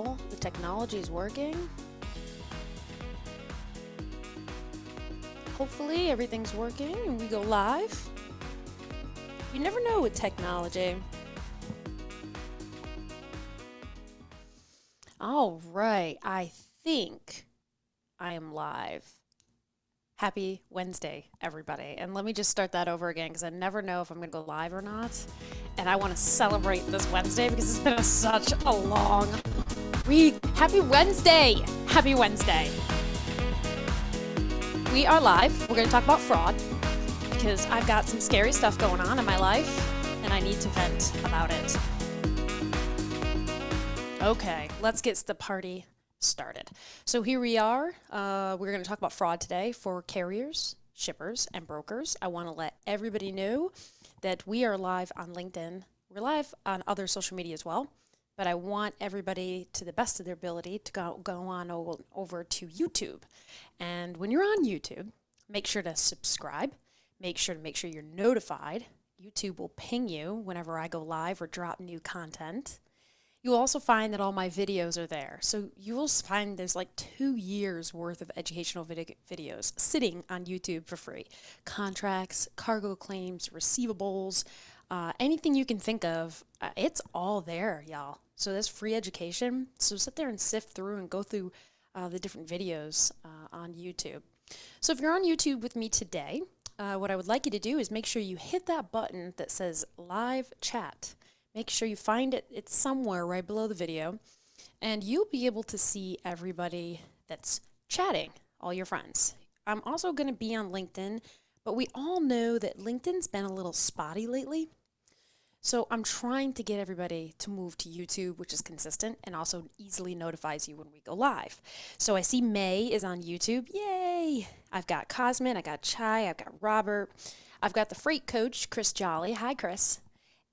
all the technology is working. Hopefully everything's working and we go live. You never know with technology. All right, I think I am live. Happy Wednesday, everybody. And let me just start that over again because I never know if I'm going to go live or not. And I want to celebrate this Wednesday because it's been such a long week. Happy Wednesday! Happy Wednesday. We are live. We're going to talk about fraud because I've got some scary stuff going on in my life and I need to vent about it. Okay, let's get the party started. So here we are. We're going to talk about fraud today for carriers, shippers, and brokers. I want to let everybody know that we are live on LinkedIn. We're live on other social media as well, but I want everybody, to the best of their ability, to go on over to YouTube. And when you're on YouTube, make sure to subscribe. Make sure you're notified. YouTube will ping you whenever I go live or drop new content. You'll also find that all my videos are there. So you will find there's like 2 years worth of educational videos sitting on YouTube for free. Contracts, cargo claims, receivables, anything you can think of, it's all there, y'all. So that's free education. So sit there and sift through and go through the different videos on YouTube. So if you're on YouTube with me today, what I would like you to do is make sure you hit that button that says live chat. Make sure you find it. It's somewhere right below the video. And you'll be able to see everybody that's chatting, all your friends. I'm also going to be on LinkedIn, but we all know that LinkedIn's been a little spotty lately. So I'm trying to get everybody to move to YouTube, which is consistent and also easily notifies you when we go live. So I see May is on YouTube. Yay! I've got Cosmin, I got Chai, I've got Robert. I've got the freight coach, Chris Jolly. Hi, Chris.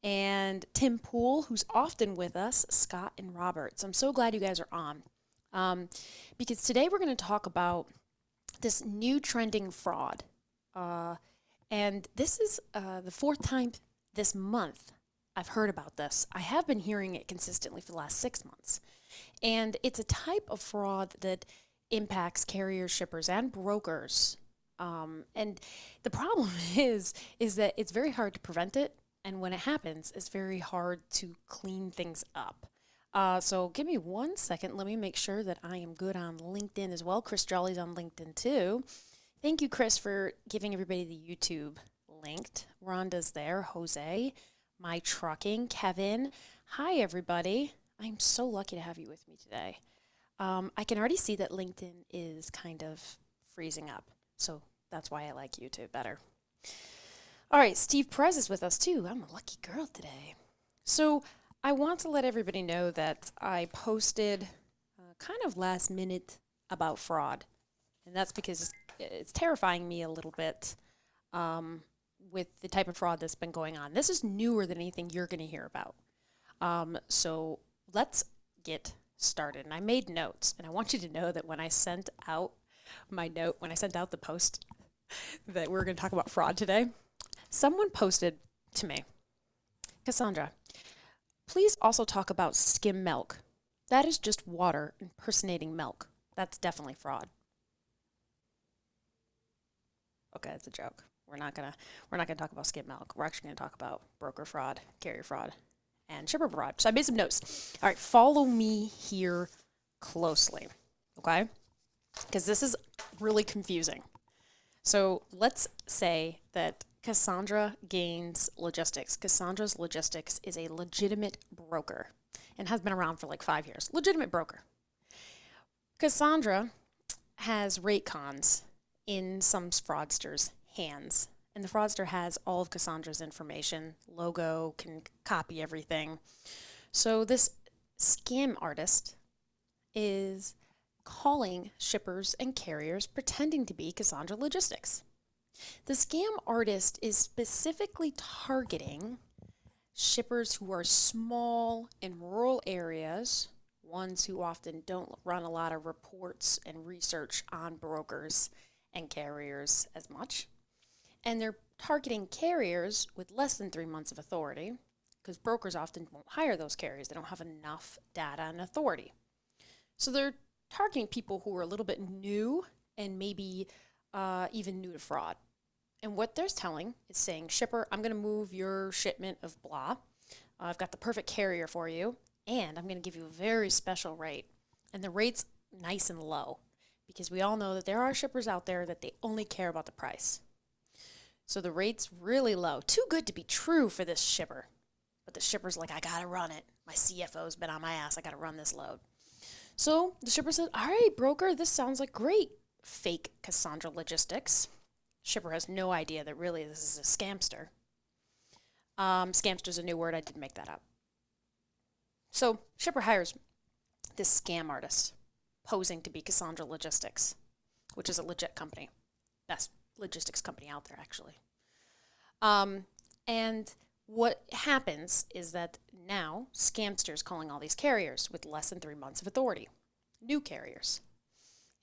And Tim Poole, who's often with us, Scott and Robert. So I'm so glad you guys are on. Because today we're going to talk about this new trending fraud. And this is the fourth time this month I've heard about this. I have been hearing it consistently for the last 6 months. And it's a type of fraud that impacts carriers, shippers, and brokers. And the problem is that it's very hard to prevent it. And when it happens, it's very hard to clean things up. So give me 1 second. Let me make sure that I am good on LinkedIn as well. Chris Jolly's on LinkedIn too. Thank you, Chris, for giving everybody the YouTube linked. Rhonda's there. Jose, My Trucking, Kevin. Hi, everybody. I'm so lucky to have you with me today. I can already see that LinkedIn is kind of freezing up. So that's why I like YouTube better. All right, Steve Perez is with us too. I'm a lucky girl today. So I want to let everybody know that I posted kind of last minute about fraud. And that's because it's terrifying me a little bit with the type of fraud that's been going on. This is newer than anything you're going to hear about. So let's get started. And I made notes. And I want you to know that when I sent out the post that we're going to talk about fraud today, someone posted to me, Cassandra, please also talk about skim milk. That is just water impersonating milk. That's definitely fraud. Okay, it's a joke. We're not gonna talk about skim milk. We're actually gonna talk about broker fraud, carrier fraud, and shipper fraud. So I made some notes. All right, follow me here closely, okay? Because this is really confusing. So let's say that Cassandra Gaines Logistics. Cassandra's Logistics is a legitimate broker and has been around for like 5 years. Legitimate broker. Cassandra has rate cons in some fraudsters' hands. And the fraudster has all of Cassandra's information, logo, can copy everything. So this scam artist is calling shippers and carriers pretending to be Cassandra Logistics. The scam artist is specifically targeting shippers who are small in rural areas, ones who often don't run a lot of reports and research on brokers and carriers as much. And they're targeting carriers with less than 3 months of authority because brokers often won't hire those carriers. They don't have enough data and authority. So they're targeting people who are a little bit new and maybe even new to fraud. And what they're telling is saying, shipper, I'm going to move your shipment of blah. I've got the perfect carrier for you, and I'm going to give you a very special rate. And the rate's nice and low because we all know that there are shippers out there that they only care about the price. So the rate's really low, too good to be true for this shipper. But the shipper's like, I got to run it. My CFO's been on my ass. I got to run this load. So the shipper said, all right, broker, this sounds like great. Fake Cassandra Logistics. Shipper has no idea that really this is a scamster. Scamster's a new word. I didn't make that up. So shipper hires this scam artist posing to be Cassandra Logistics, which is a legit company. Best logistics company out there, actually. And what happens is that now scamsters calling all these carriers with less than 3 months of authority, new carriers,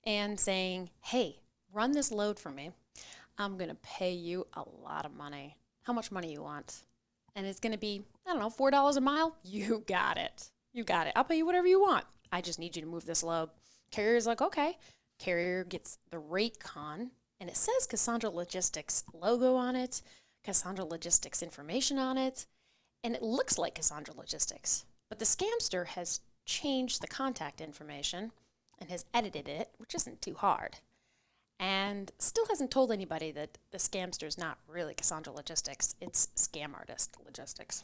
and saying, hey, run this load for me. I'm going to pay you a lot of money. How much money you want? And it's going to be, I don't know, $4 a mile. You got it. You got it. I'll pay you whatever you want. I just need you to move this load. Carrier's like, okay. Carrier gets the rate con, and it says Cassandra Logistics logo on it, Cassandra Logistics information on it, and it looks like Cassandra Logistics. But the scamster has changed the contact information and has edited it, which isn't too hard, and still hasn't told anybody that the scamster is not really Cassandra Logistics. It's Scam Artist Logistics.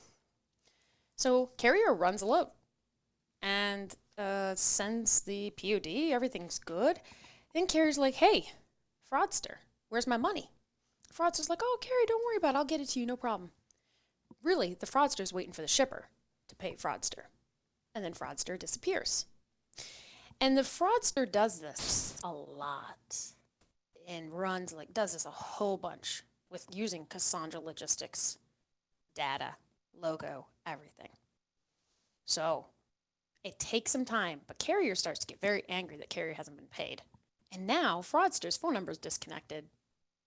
So carrier runs a load and sends the POD. Everything's good. Then carrier's like, hey, fraudster, where's my money? Fraudster's like, oh, Carrie, don't worry about it. I'll get it to you, no problem. Really, the fraudster's waiting for the shipper to pay fraudster. And then fraudster disappears. And the fraudster does this a lot and does this a whole bunch with using Cassandra Logistics data, logo, everything. So it takes some time, but carrier starts to get very angry that carrier hasn't been paid. And now fraudster's phone number is disconnected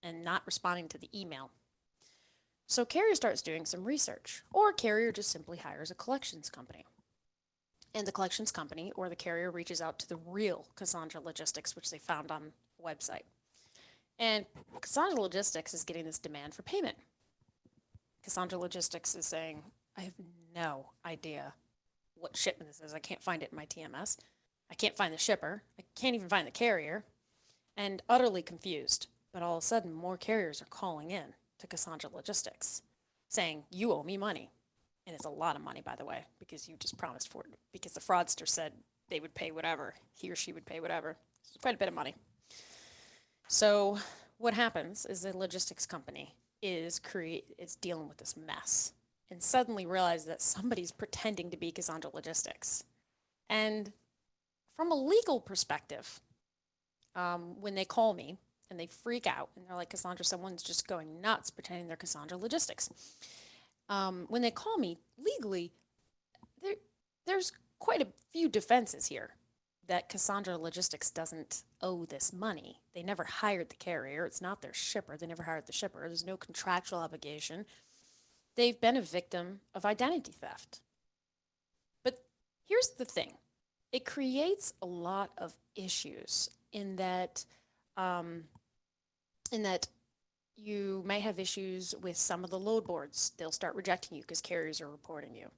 and not responding to the email. So carrier starts doing some research, or carrier just simply hires a collections company. And the collections company or the carrier reaches out to the real Cassandra Logistics, which they found on the website. And Cassandra Logistics is getting this demand for payment. Cassandra Logistics is saying, I have no idea what shipment this is. I can't find it in my TMS. I can't find the shipper. I can't even find the carrier. And utterly confused. But all of a sudden, more carriers are calling in to Cassandra Logistics saying, you owe me money. And it's a lot of money, by the way, because you just promised for it. Because the fraudster said they would pay whatever. He or she would pay whatever. It's quite a bit of money. So what happens is the logistics company is dealing with this mess and suddenly realize that somebody's pretending to be Cassandra Logistics. And from a legal perspective, when they call me and they freak out and they're like, Cassandra, someone's just going nuts pretending they're Cassandra Logistics. When they call me legally, there's quite a few defenses here that Cassandra Logistics doesn't owe this money. They never hired the carrier. It's not their shipper. They never hired the shipper. There's no contractual obligation. They've been a victim of identity theft. But here's the thing. It creates a lot of issues in that you may have issues with some of the load boards. They'll start rejecting you because carriers are reporting you.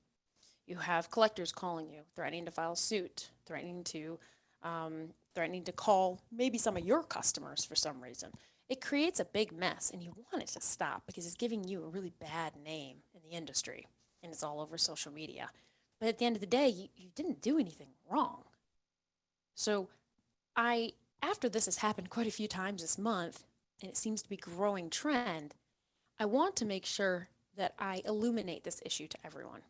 You have collectors calling you, threatening to file suit, threatening to call maybe some of your customers for some reason. It creates a big mess, and you want it to stop because it's giving you a really bad name in the industry, and it's all over social media. But at the end of the day, you didn't do anything wrong. So after this has happened quite a few times this month, and it seems to be a growing trend, I want to make sure that I illuminate this issue to everyone.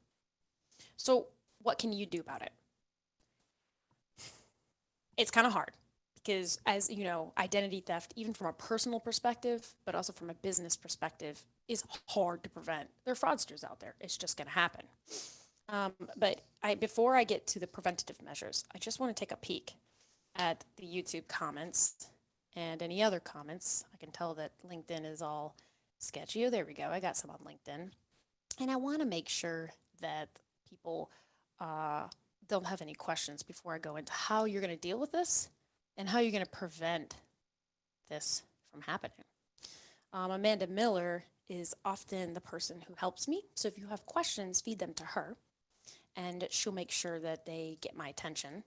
So what can you do about it? It's kind of hard because, as you know, identity theft, even from a personal perspective, but also from a business perspective, is hard to prevent. There are fraudsters out there. It's just going to happen. But before I get to the preventative measures, I just want to take a peek at the YouTube comments and any other comments. I can tell that LinkedIn is all sketchy. Oh, there we go. I got some on LinkedIn. And I want to make sure that people don't have any questions before I go into how you're going to deal with this and how you're going to prevent this from happening. Amanda Miller is often the person who helps me. So if you have questions, feed them to her, and she'll make sure that they get my attention.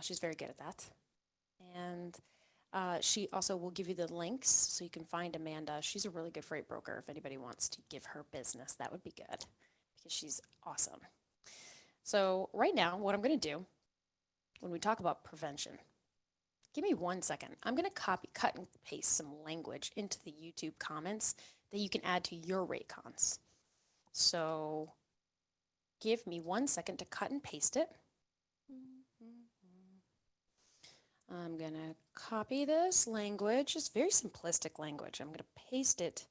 She's very good at that. And she also will give you the links so you can find Amanda. She's a really good freight broker. If anybody wants to give her business, that would be good because she's awesome. So right now, what I'm going to do when we talk about prevention, give me 1 second. I'm going to copy, cut, and paste some language into the YouTube comments that you can add to your Raycons. So give me 1 second to cut and paste it. I'm going to copy this language. It's very simplistic language. I'm going to paste it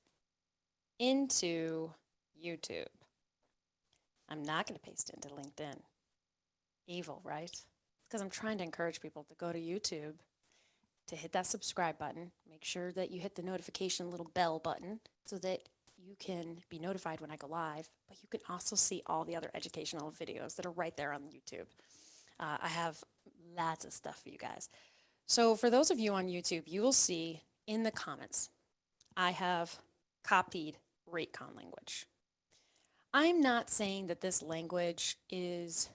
into YouTube. I'm not going to paste it into LinkedIn. Evil, right? Because I'm trying to encourage people to go to YouTube, to hit that subscribe button, make sure that you hit the notification little bell button so that you can be notified when I go live, but you can also see all the other educational videos that are right there on YouTube. I have lots of stuff for you guys. So for those of you on YouTube, you will see in the comments, I have copied Raycon language. I'm not saying that this language is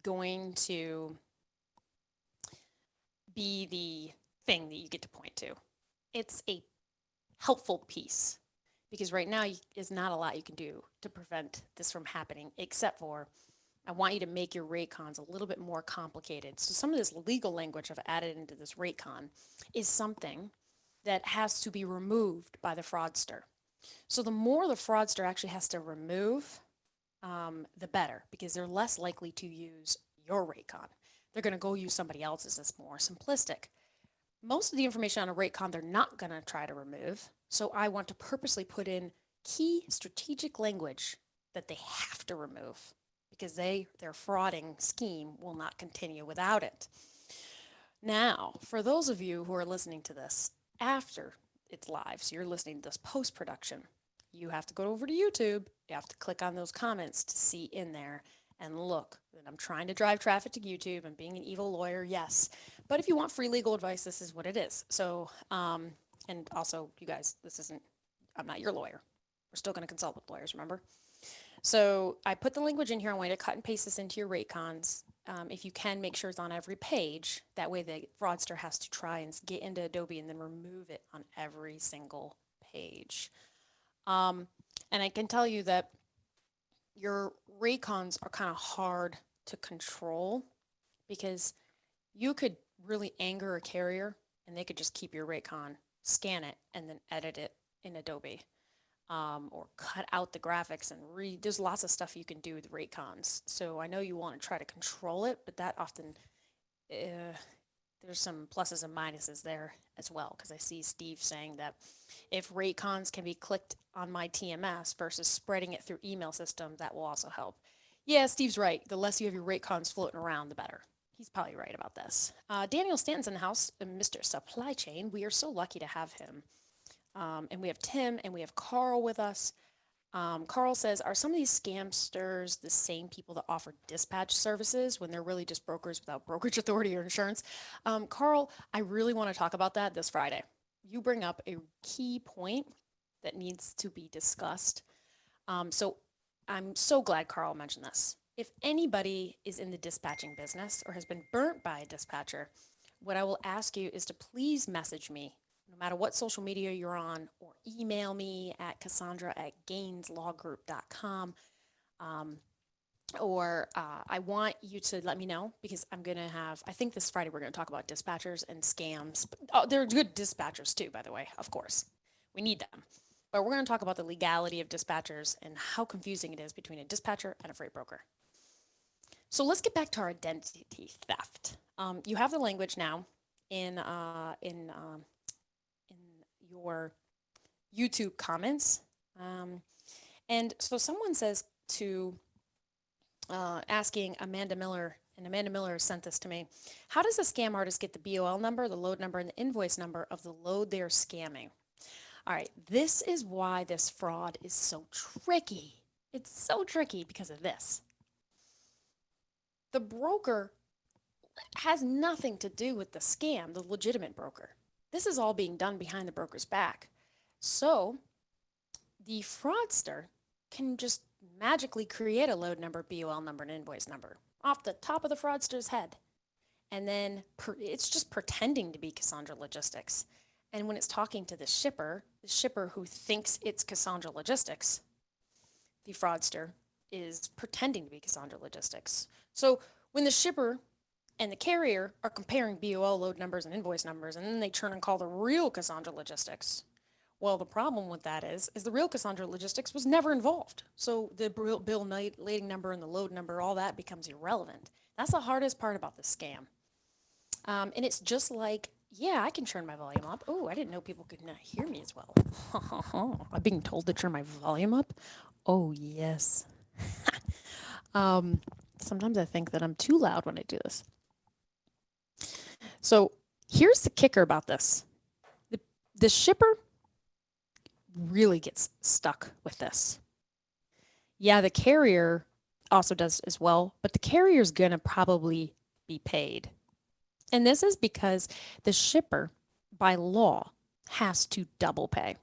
going to be the thing that you get to point to. It's a helpful piece because right now is not a lot you can do to prevent this from happening, except for I want you to make your Raycons a little bit more complicated. So some of this legal language I've added into this Raycon is something that has to be removed by the fraudster. So the more the fraudster actually has to remove, the better, because they're less likely to use your Raycon. They're going to go use somebody else's that's more simplistic. Most of the information on a Raycon they're not going to try to remove. So I want to purposely put in key strategic language that they have to remove because their frauding scheme will not continue without it. Now, for those of you who are listening to this after it's live, so you're listening to this post-production, you have to go over to YouTube. You have to click on those comments to see in there and look. And I'm trying to drive traffic to YouTube. I'm being an evil lawyer, yes. But if you want free legal advice, this is what it is. So, and also, you guys, I'm not your lawyer. We're still going to consult with lawyers, remember? So I put the language in here. I want you to cut and paste this into your Raycons. If you can, make sure it's on every page. That way the fraudster has to try and get into Adobe and then remove it on every single page. And I can tell you that your Raycons are kind of hard to control because you could really anger a carrier and they could just keep your Raycon, scan it, and then edit it in Adobe. Or cut out the graphics and there's lots of stuff you can do with Raycons. So I know you want to try to control it, but that often, there's some pluses and minuses there as well. Because I see Steve saying that if Raycons can be clicked on my TMS versus spreading it through email system, that will also help. Yeah, Steve's right. The less you have your Raycons floating around, the better. He's probably right about this. Daniel Stanton's in the house, Mr. Supply Chain. We are so lucky to have him. And we have Tim and we have Carl with us. Carl says, are some of these scamsters the same people that offer dispatch services when they're really just brokers without brokerage authority or insurance? Carl, I really want to talk about that this Friday. You bring up a key point that needs to be discussed. So I'm so glad Carl mentioned this. If anybody is in the dispatching business or has been burnt by a dispatcher, what I will ask you is to please message me no matter what social media you're on, or email me at cassandra@gainslawgroup.com. I want you to let me know because I'm going to I think this Friday we're going to talk about dispatchers and scams. But, they're good dispatchers too, by the way, of course. We need them. But we're going to talk about the legality of dispatchers and how confusing it is between a dispatcher and a freight broker. So let's get back to our identity theft. You have the language now in your YouTube comments. And so someone says to asking Amanda Miller, and Amanda Miller sent this to me, how does a scam artist get the BOL number, the load number, and the invoice number of the load they're scamming? All right, this is why this fraud is so tricky. It's so tricky because of this. The broker has nothing to do with the scam, the legitimate broker. This is all being done behind the broker's back. So the fraudster can just magically create a load number, BOL number, and invoice number off the top of the fraudster's head. And then it's just pretending to be Cassandra Logistics. And when it's talking to the shipper who thinks it's Cassandra Logistics, the fraudster is pretending to be Cassandra Logistics. So when the shipper and the carrier are comparing BOL load numbers and invoice numbers, and then they turn and call the real Cassandra Logistics. Well, the problem with that is the real Cassandra Logistics was never involved. So the bill lading number and the load number, all that becomes irrelevant. That's the hardest part about the scam. And it's just like, yeah, I can turn my volume up. Oh, I didn't know people could not hear me as well. I'm being told to turn my volume up. Oh, yes. Sometimes I think that I'm too loud when I do this. So here's the kicker about this. The shipper really gets stuck with this. Yeah, the carrier also does as well, but the carrier's going to probably be paid. And this is because the shipper, by law, has to double pay.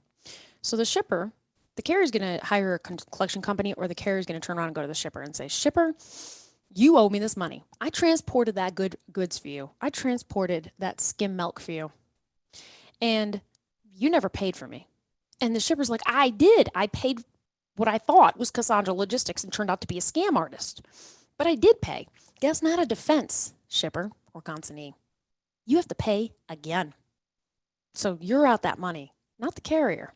So the carrier's going to hire a collection company, or the carrier's going to turn around and go to the shipper and say, shipper, you owe me this money. I transported that goods for you. I transported that skim milk for you. And you never paid for me. And the shipper's like, I did. I paid what I thought was Cassandra Logistics and turned out to be a scam artist. But I did pay. That's not a defense, shipper or consignee. You have to pay again. So you're out that money, not the carrier.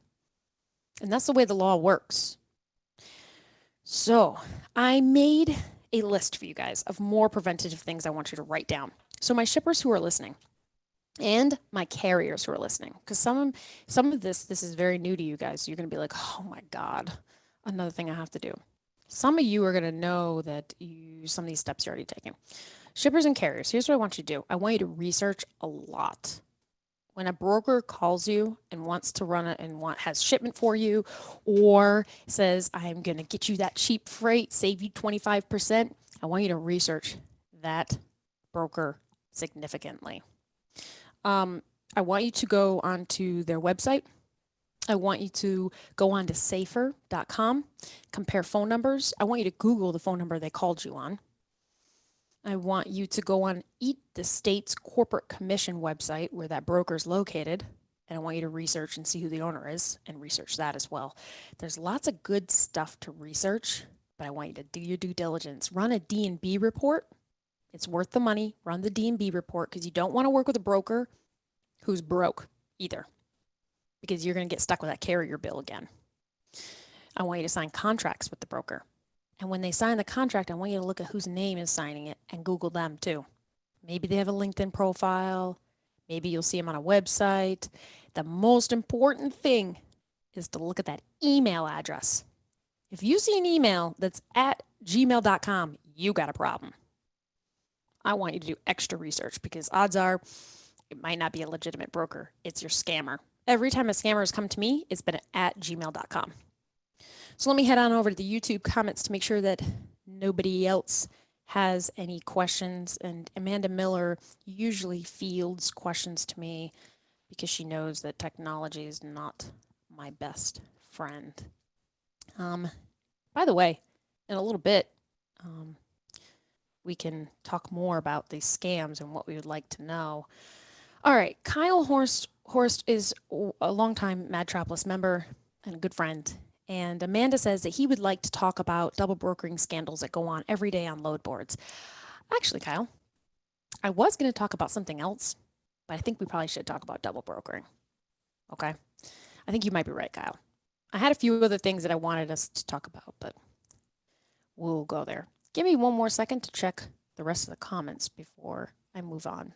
And that's the way the law works. So I made a list for you guys of more preventative things I want you to write down. So my shippers who are listening, and my carriers who are listening, because some of this is very new to you guys. You're going to be like, oh my God, another thing I have to do. Some of you are going to know that some of these steps you're already taking. Shippers and carriers, here's what I want you to do. I want you to research a lot. When a broker calls you and wants to run it and has shipment for you, or says, I'm going to get you that cheap freight, save you 25%, I want you to research that broker significantly. I want you to go onto their website. I want you to go on to safer.com, compare phone numbers. I want you to Google the phone number they called you on. I want you to go on Eat the State's corporate commission website where that broker is located. And I want you to research and see who the owner is and research that as well. There's lots of good stuff to research, but I want you to do your due diligence. Run a D&B report. It's worth the money. Run the D&B report because you don't want to work with a broker who's broke either, because you're going to get stuck with that carrier bill again. I want you to sign contracts with the broker. And when they sign the contract, I want you to look at whose name is signing it and Google them too. Maybe they have a LinkedIn profile. Maybe you'll see them on a website. The most important thing is to look at that email address. If you see an email that's at gmail.com, you got a problem. I want you to do extra research because odds are it might not be a legitimate broker. It's your scammer. Every time a scammer has come to me, it's been at gmail.com. So let me head on over to the YouTube comments to make sure that nobody else has any questions. And Amanda Miller usually fields questions to me because she knows that technology is not my best friend. By the way, in a little bit, we can talk more about these scams and what we would like to know. All right, Kyle Horst is a longtime Madtropolis member and a good friend. And Amanda says that he would like to talk about double brokering scandals that go on every day on load boards. Actually, Kyle, I was going to talk about something else, but I think we probably should talk about double brokering. Okay? I think you might be right, Kyle. I had a few other things that I wanted us to talk about, but we'll go there. Give me one more second to check the rest of the comments before I move on.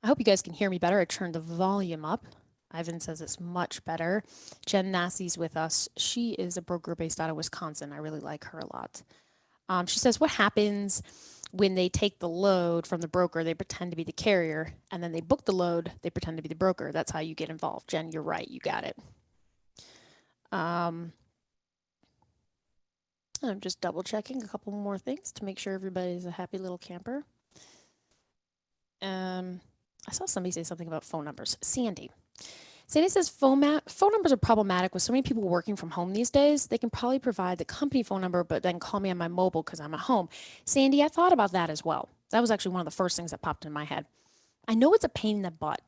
I hope you guys can hear me better. I turned the volume up. Ivan says it's much better. Jen Nassie's with us. She is a broker based out of Wisconsin. I really like her a lot. She says, what happens when they take the load from the broker? They pretend to be the carrier, and then they book the load. They pretend to be the broker. That's how you get involved. Jen, you're right. You got it. I'm just double checking a couple more things to make sure everybody's a happy little camper. I saw somebody say something about phone numbers. Sandy. Sandy says phone numbers are problematic with so many people working from home these days. They can probably provide the company phone number, but then call me on my mobile because I'm at home. Sandy, I thought about that as well. That was actually one of the first things that popped in my head. I know it's a pain in the butt,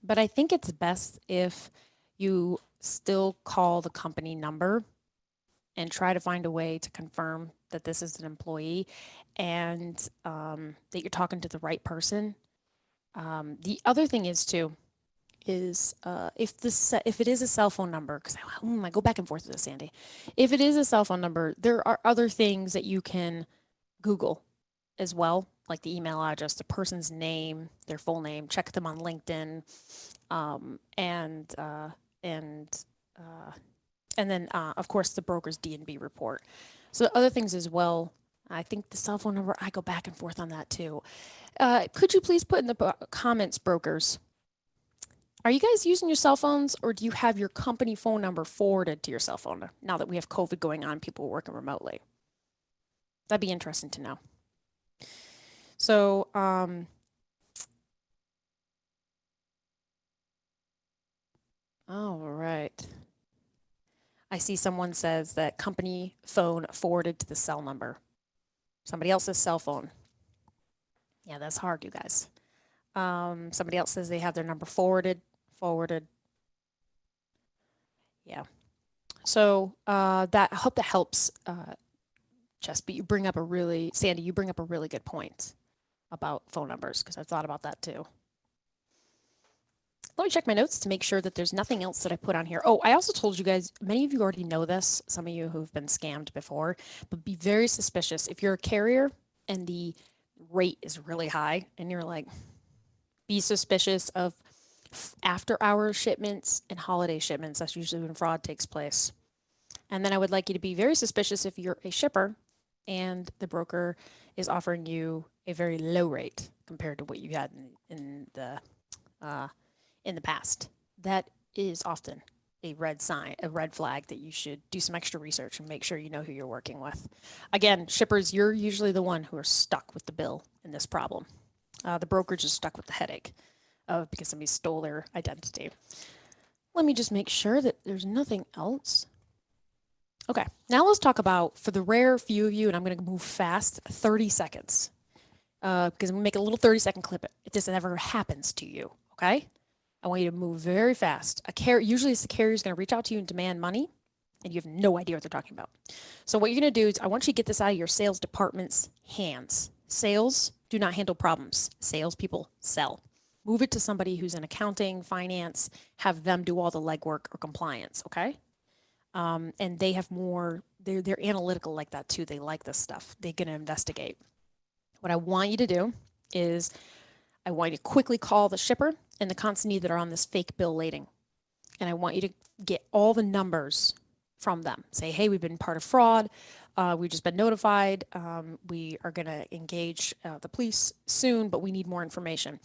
but I think it's best if you still call the company number and try to find a way to confirm that this is an employee and that you're talking to the right person. The other thing is too is if it is a cell phone number, because I go back and forth with this, Sandy. If it is a cell phone number, there are other things that you can Google as well, like the email address, the person's name, their full name. Check them on LinkedIn, and then of course the broker's D&B report. So other things as well. I think the cell phone number, I go back and forth on that too. Could you please put in the comments, brokers, are you guys using your cell phones or do you have your company phone number forwarded to your cell phone now that we have COVID going on, people are working remotely? That'd be interesting to know. So, all right. I see someone says that company phone forwarded to the cell number. Somebody else's cell phone. Yeah, that's hard, you guys. Somebody else says they have their number forwarded. Yeah. So I hope that helps, Jess, but Sandy, you bring up a really good point about phone numbers because I've thought about that too. Let me check my notes to make sure that there's nothing else that I put on here. Oh, I also told you guys, many of you already know this, some of you who've been scammed before, but be very suspicious. If you're a carrier and the rate is really high and you're like, be suspicious of after hours shipments and holiday shipments. That's usually when fraud takes place. And then I would like you to be very suspicious if you're a shipper and the broker is offering you a very low rate compared to what you had in the past. That is often a red flag that you should do some extra research and make sure you know who you're working with. Again, shippers, you're usually the one who are stuck with the bill in this problem. The brokerage is stuck with the headache because somebody stole their identity. Let me just make sure that there's nothing else. Okay, now let's talk about, for the rare few of you, and I'm going to move fast, 30 seconds. Because I'm going to make a little 30-second clip if this ever happens to you, okay? I want you to move very fast. Usually it's the carrier is going to reach out to you and demand money, and you have no idea what they're talking about. So what you're going to do is I want you to get this out of your sales department's hands. Sales do not handle problems. Salespeople sell. Move it to somebody who's in accounting, finance, have them do all the legwork or compliance, okay? And they have more, they're analytical like that too. They like this stuff. They're going to investigate. What I want you to do is I want you to quickly call the shipper and the consignee that are on this fake bill lading. And I want you to get all the numbers from them. Say, hey, we've been part of fraud. We've just been notified. We are going to engage the police soon, but we need more information.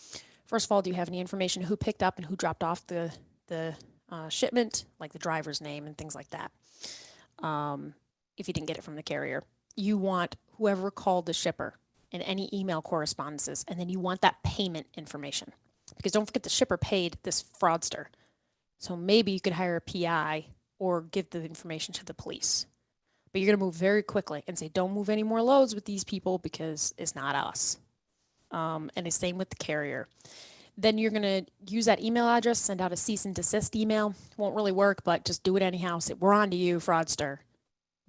First of all, do you have any information who picked up and who dropped off the shipment, like the driver's name and things like that? If you didn't get it from the carrier, you want whoever called the shipper in any email correspondences, and then you want that payment information. Because don't forget the shipper paid this fraudster. So maybe you could hire a PI or give the information to the police. But you're going to move very quickly and say, don't move any more loads with these people because it's not us. And the same with the carrier. Then you're going to use that email address, send out a cease and desist email. Won't really work, but just do it anyhow. Say, we're on to you, fraudster.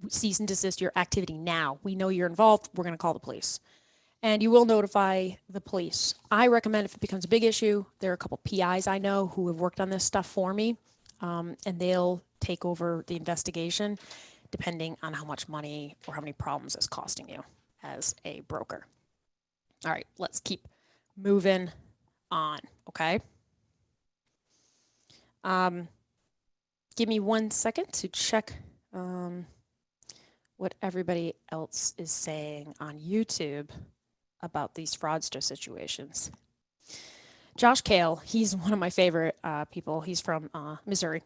Cease and desist your activity now. We know you're involved. We're going to call the police. And you will notify the police. I recommend if it becomes a big issue, there are a couple PIs I know who have worked on this stuff for me, and they'll take over the investigation depending on how much money or how many problems it's costing you as a broker. All right, let's keep moving on, okay? Give me 1 second to check what everybody else is saying on YouTube about these fraudster situations. Josh Kale, he's one of my favorite people. He's from Missouri.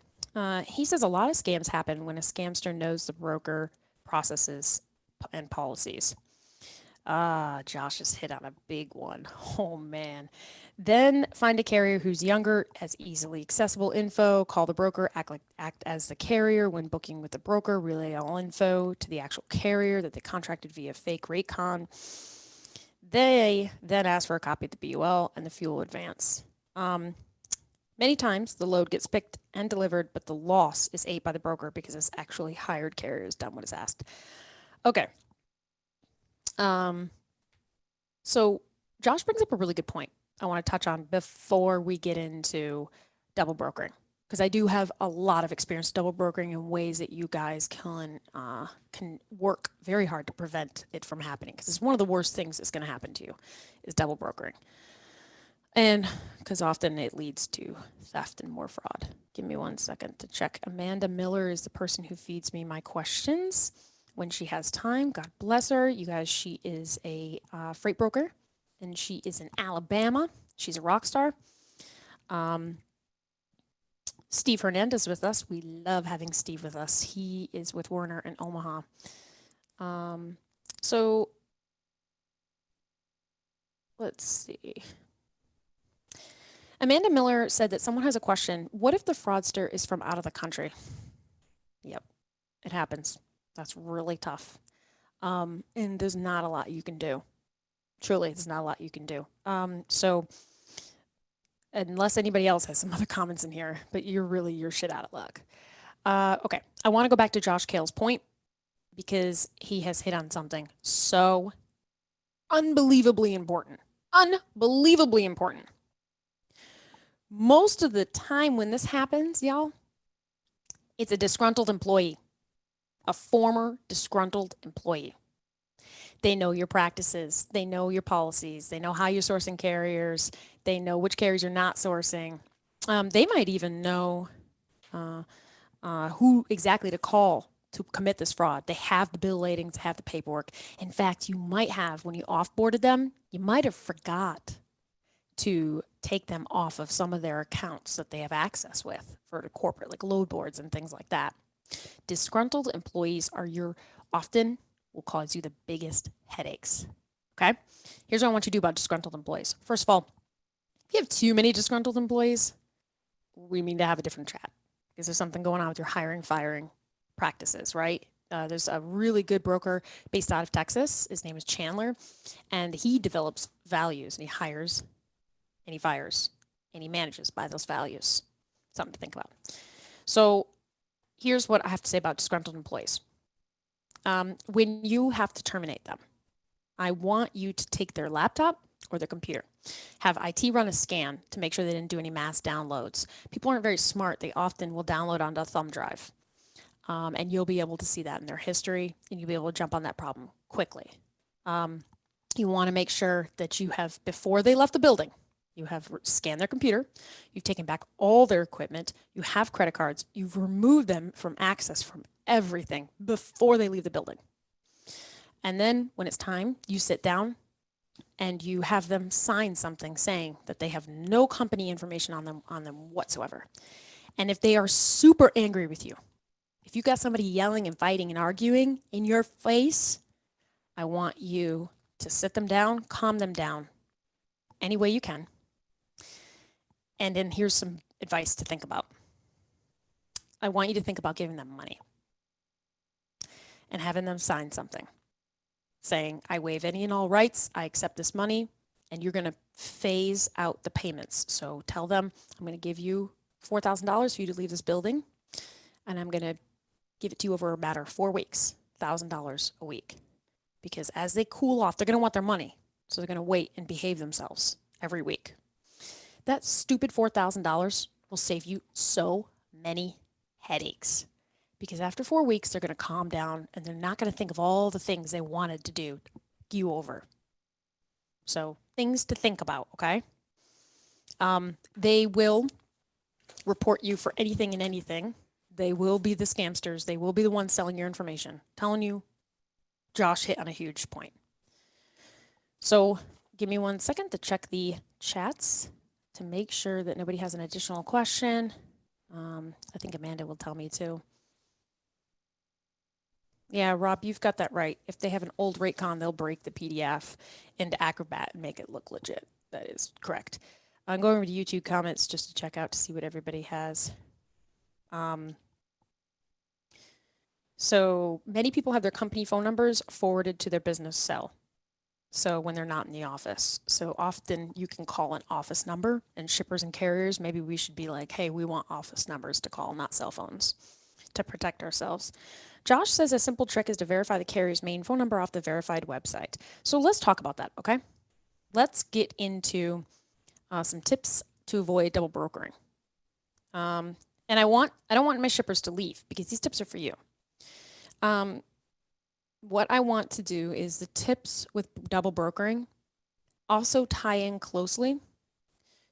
He says a lot of scams happen when a scamster knows the broker processes and policies. Josh has hit on a big one. Oh man. Then find a carrier who's younger, has easily accessible info, call the broker, act as the carrier when booking with the broker, relay all info to the actual carrier that they contracted via fake rate-con. They then ask for a copy of the BUL and the fuel advance. Many times the load gets picked and delivered, but the loss is ate by the broker because this actually hired carrier has done what is asked. Okay. So Josh brings up a really good point I want to touch on before we get into double brokering, because I do have a lot of experience double brokering in ways that you guys can work very hard to prevent it from happening, because it's one of the worst things that's going to happen to you is double brokering. And because often it leads to theft and more fraud. Give me 1 second to check. Amanda Miller is the person who feeds me my questions when she has time. God bless her. You guys, she is a freight broker, and she is in Alabama. She's a rock star. Steve Hernandez with us. We love having Steve with us. He is with Werner in Omaha. So let's see. Amanda Miller said that someone has a question. What if the fraudster is from out of the country? Yep, it happens. That's really tough. And there's not a lot you can do. Truly, there's not a lot you can do. So unless anybody else has some other comments in here, but you're shit out of luck. Okay, I want to go back to Josh Kale's point because he has hit on something so unbelievably important. Unbelievably important. Most of the time when this happens, y'all, it's a disgruntled employee, a former disgruntled employee. They know your practices. They know your policies. They know how you're sourcing carriers. They know which carriers you're not sourcing. They might even know who exactly to call to commit this fraud. They have the bill ladings, have the paperwork. In fact, you might have, when you offboarded them, you might have forgot to take them off of some of their accounts that they have access with for the corporate, like load boards and things like that. Disgruntled employees often will cause you the biggest headaches. Okay? Here's what I want you to do about disgruntled employees. First of all, if you have too many disgruntled employees, we need to have a different chat. Is there something going on with your hiring, firing practices, right? There's a really good broker based out of Texas. His name is Chandler, and he develops values, and he hires and he fires and he manages by those values. Something to think about. So here's what I have to say about disgruntled employees. When you have to terminate them, I want you to take their laptop or their computer, have IT run a scan to make sure they didn't do any mass downloads. People aren't very smart. They often will download onto a thumb drive, and you'll be able to see that in their history, and you'll be able to jump on that problem quickly. You want to make sure that you have, before they left the building, you have scanned their computer, you've taken back all their equipment, you have credit cards, you've removed them from access from everything before they leave the building. And then when it's time, you sit down and you have them sign something saying that they have no company information on them whatsoever. And if they are super angry with you, if you got somebody yelling and fighting and arguing in your face, I want you to sit them down, calm them down any way you can. And then here's some advice to think about. I want you to think about giving them money and having them sign something saying, I waive any and all rights, I accept this money, and you're going to phase out the payments. So tell them, I'm going to give you $4,000 for you to leave this building, and I'm going to give it to you over a matter of 4 weeks, $1,000 a week. Because as they cool off, they're going to want their money. So they're going to wait and behave themselves every week. That stupid $4,000 will save you so many headaches. Because after 4 weeks, they're going to calm down and they're not going to think of all the things they wanted to do you over. So things to think about, okay? They will report you for anything and anything. They will be the scamsters. They will be the ones selling your information. I'm telling you, Josh hit on a huge point. So give me 1 second to check the chats to make sure that nobody has an additional question. I think Amanda will tell me too. Yeah, Rob, you've got that right. If they have an old Raycon, they'll break the PDF into Acrobat and make it look legit. That is correct. I'm going over to YouTube comments just to check out to see what everybody has. So many people have their company phone numbers forwarded to their business cell. So when they're not in the office. So often you can call an office number, and shippers and carriers, maybe we should be like, hey, we want office numbers to call, not cell phones, to protect ourselves. Josh says a simple trick is to verify the carrier's main phone number off the verified website. So let's talk about that, okay? Let's get into some tips to avoid double brokering. And I don't want my shippers to leave because these tips are for you. What I want to do is the tips with double brokering also tie in closely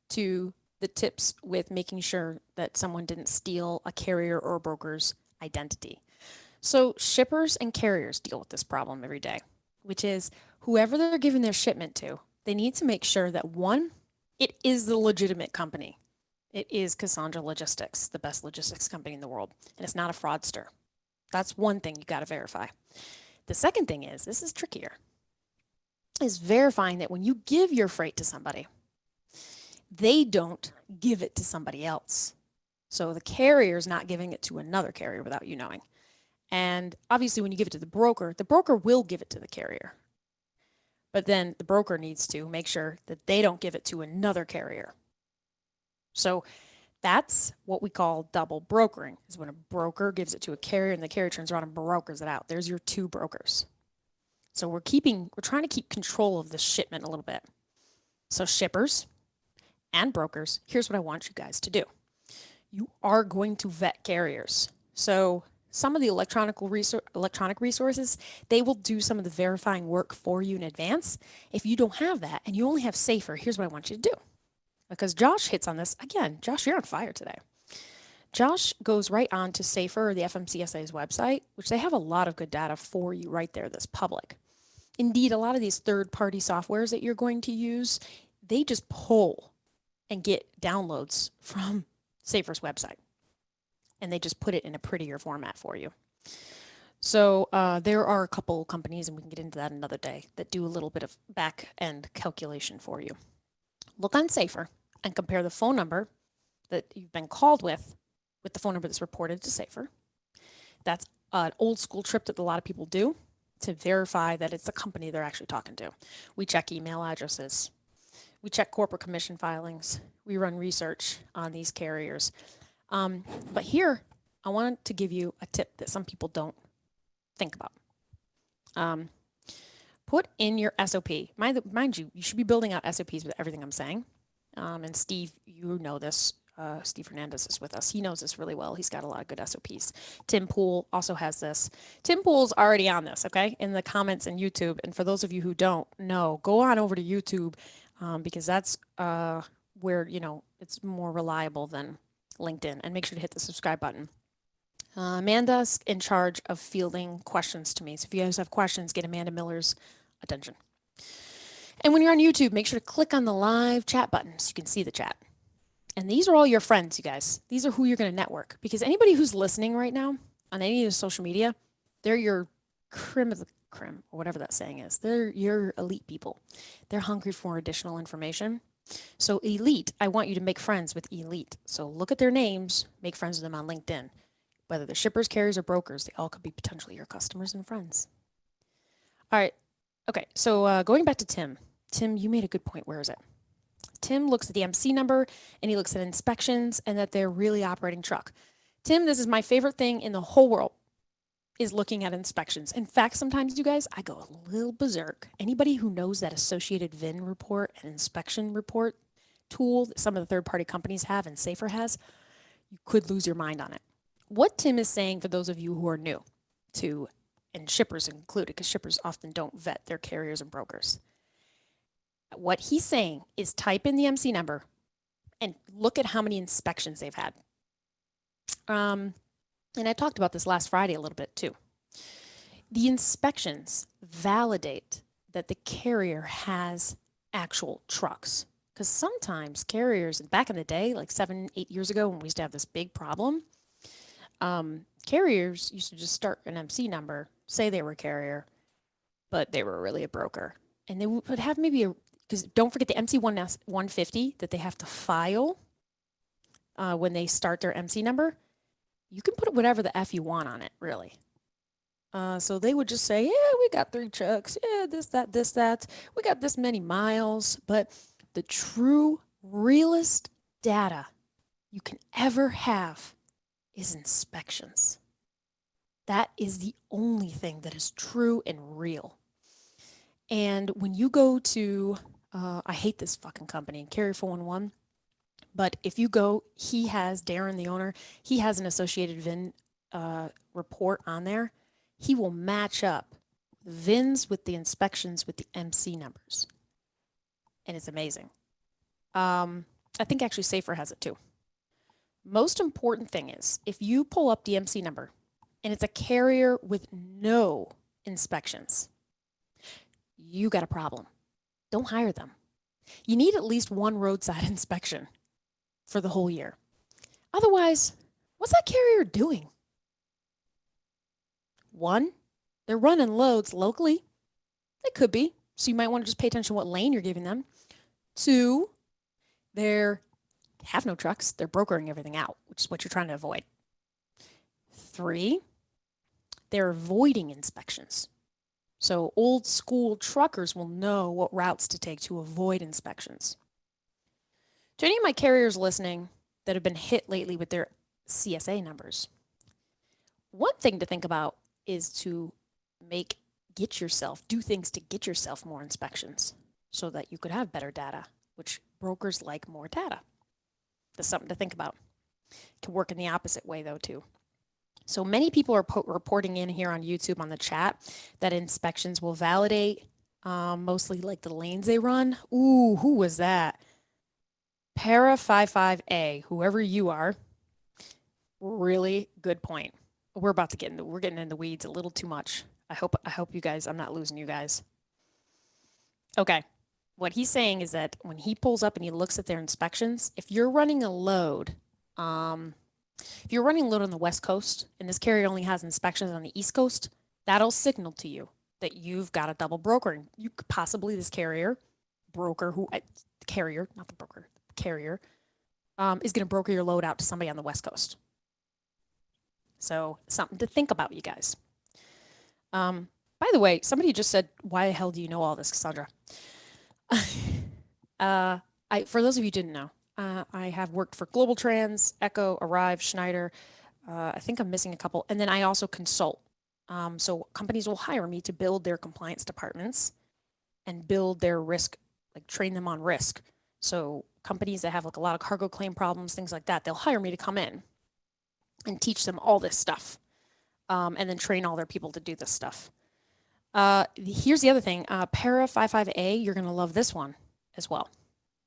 to the tips with making sure that someone didn't steal a carrier or a broker's identity. So shippers and carriers deal with this problem every day, which is whoever they're giving their shipment to, they need to make sure that one, it is the legitimate company. It is Cassandra Logistics, the best logistics company in the world, and it's not a fraudster. That's one thing you got to verify. The second thing is, this is trickier, is verifying that when you give your freight to somebody, they don't give it to somebody else. So the carrier is not giving it to another carrier without you knowing. And obviously, when you give it to the broker will give it to the carrier. But then the broker needs to make sure that they don't give it to another carrier. So that's what we call double brokering, is when a broker gives it to a carrier and the carrier turns around and brokers it out. There's your two brokers. So we're trying to keep control of the shipment a little bit. So shippers and brokers, here's what I want you guys to do. You are going to vet carriers. So some of the electronic resources, they will do some of the verifying work for you in advance. If you don't have that and you only have Safer, here's what I want you to do. Because Josh hits on this. Again, Josh, you're on fire today. Josh goes right on to Safer, or the FMCSA's website, which they have a lot of good data for you right there that's public. Indeed, a lot of these third-party softwares that you're going to use, they just pull and get downloads from Safer's website. And they just put it in a prettier format for you. So there are a couple companies, and we can get into that another day, that do a little bit of back-end calculation for you. Look on Safer and compare the phone number that you've been called with the phone number that's reported to Safer. That's an old school trick that a lot of people do to verify that it's the company they're actually talking to. We check email addresses. We check corporate commission filings. We run research on these carriers. But here, I wanted to give you a tip that some people don't think about. Put in your SOP. Mind you, you should be building out SOPs with everything I'm saying. And Steve, you know this. Steve Hernandez is with us. He knows this really well. He's got a lot of good SOPs. Tim Pool also has this. Tim Pool's already on this, okay, in the comments in YouTube. And for those of you who don't know, go on over to YouTube because that's where, it's more reliable than LinkedIn. And make sure to hit the subscribe button. Amanda's in charge of fielding questions to me. So if you guys have questions, get Amanda Miller's attention. And when you're on YouTube, make sure to click on the live chat button so you can see the chat. And these are all your friends, you guys. These are who you're going to network. Because anybody who's listening right now on any of the social media, they're your creme of the creme, or whatever that saying is. They're your elite people. They're hungry for additional information. So elite, I want you to make friends with elite. So look at their names, make friends with them on LinkedIn. Whether they're shippers, carriers, or brokers, they all could be potentially your customers and friends. All right. Okay, so going back to Tim. Tim, you made a good point. Where is it? Tim looks at the MC number, and he looks at inspections, and that they're really operating truck. Tim, this is my favorite thing in the whole world, is looking at inspections. In fact, sometimes, you guys, I go a little berserk. Anybody who knows that associated VIN report and inspection report tool that some of the third-party companies have and Safer has, you could lose your mind on it. What Tim is saying, for those of you who are new to, and shippers included, because shippers often don't vet their carriers and brokers. What he's saying is type in the MC number and look at how many inspections they've had. And I talked about this last Friday a little bit too. The inspections validate that the carrier has actual trucks. Because sometimes carriers, back in the day, like 7, 8 years ago when we used to have this big problem, carriers used to just start an MC number say they were a carrier, but they were really a broker. And they would have maybe because don't forget the MC 150 that they have to file when they start their MC number. You can put whatever the F you want on it, really. So they would just say, yeah, we got 3 trucks. Yeah, this, that, this, that. We got this many miles. But the true, realest data you can ever have is inspections. That is the only thing that is true and real. And when you go to, I hate this fucking company, Carrier 411, but if you go, he has, Darren, the owner, he has an associated VIN report on there. He will match up VINs with the inspections with the MC numbers. And it's amazing. I think actually Safer has it too. Most important thing is if you pull up the MC number and it's a carrier with no inspections, you got a problem. Don't hire them. You need at least one roadside inspection for the whole year. Otherwise, what's that carrier doing? 1, they're running loads locally. They could be. So you might want to just pay attention to what lane you're giving them. 2, they have no trucks. They're brokering everything out, which is what you're trying to avoid. 3, they're avoiding inspections. So old school truckers will know what routes to take to avoid inspections. To any of my carriers listening that have been hit lately with their CSA numbers, one thing to think about is to do things to get yourself more inspections so that you could have better data, which brokers like more data. That's something to think about. It can work in the opposite way though too. So many people are reporting in here on YouTube on the chat that inspections will validate mostly like the lanes they run. Ooh, who was that? Para55A, whoever you are. Really good point. We're getting in the weeds a little too much. I hope you guys, I'm not losing you guys. Okay. What he's saying is that when he pulls up and he looks at their inspections, if you're running a load, on the West Coast and this carrier only has inspections on the East Coast, that'll signal to you that you've got a double brokering. You could possibly, this carrier, carrier, is going to broker your load out to somebody on the West Coast. So something to think about, you guys. By the way, somebody just said, why the hell do you know all this, Cassandra? For those of you who didn't know, I have worked for Global Trans, Echo, Arrive, Schneider. I think I'm missing a couple. And then I also consult. So companies will hire me to build their compliance departments and build their risk, like train them on risk. So companies that have like a lot of cargo claim problems, things like that, they'll hire me to come in and teach them all this stuff. And then train all their people to do this stuff. Here's the other thing. Para 55A, you're going to love this one as well.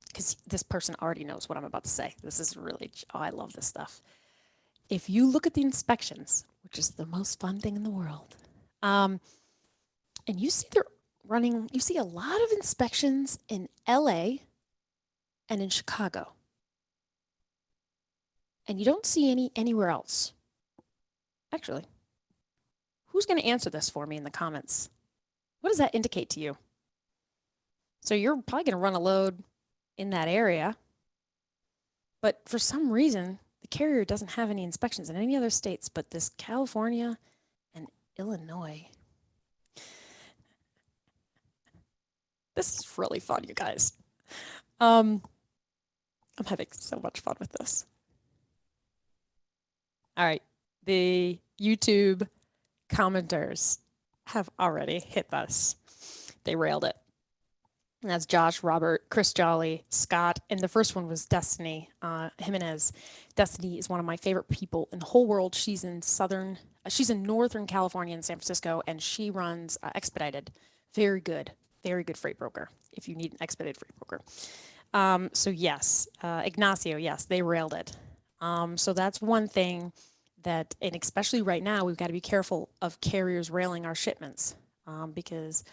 Because this person already knows what I'm about to say. This is really, I love this stuff. If you look at the inspections, which is the most fun thing in the world, and you see you see a lot of inspections in LA and in Chicago. And you don't see anywhere else. Actually, who's going to answer this for me in the comments? What does that indicate to you? So you're probably going to run a load in that area, but for some reason, the carrier doesn't have any inspections in any other states, but this California and Illinois. This is really fun, you guys. I'm having so much fun with this. All right, the YouTube commenters have already hit us. They railed it. And that's Josh, Robert, Chris Jolly, Scott, and the first one was Destiny Jimenez. Destiny is one of my favorite people in the whole world. She's in Northern California in San Francisco, and she runs Expedited. Very good freight broker if you need an expedited freight broker. So yes, Ignacio, yes, they railed it. So that's one thing that, and especially right now, we've got to be careful of carriers railing our shipments because